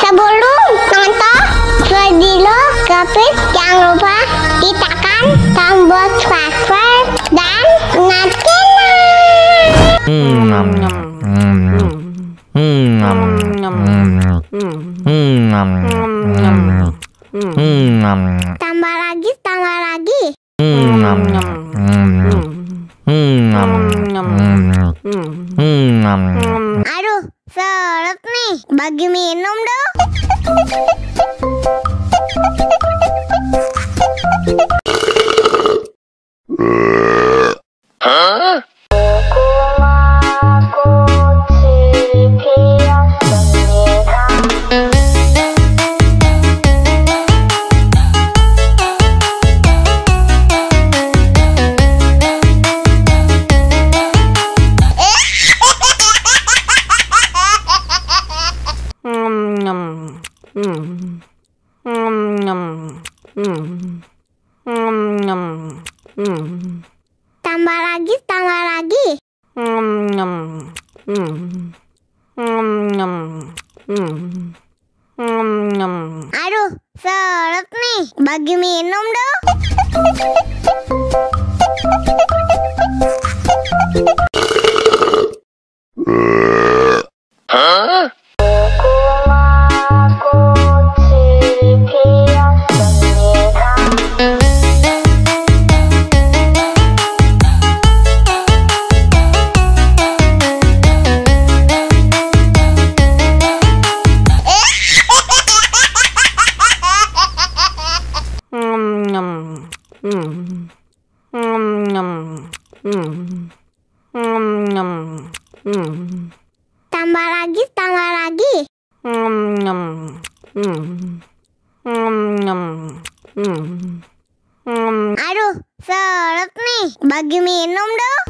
Sebelum nonton video Gavin, jangan lupa tekan tombol subscribe dan nyalakan. Tambah lagi. Aduh, seret nih. Bagi minum dong. Tambah lagi. Aduh, seret nih. Bagi minum dong. Tambah lagi. Aduh, seret nih. Bagi minum dong.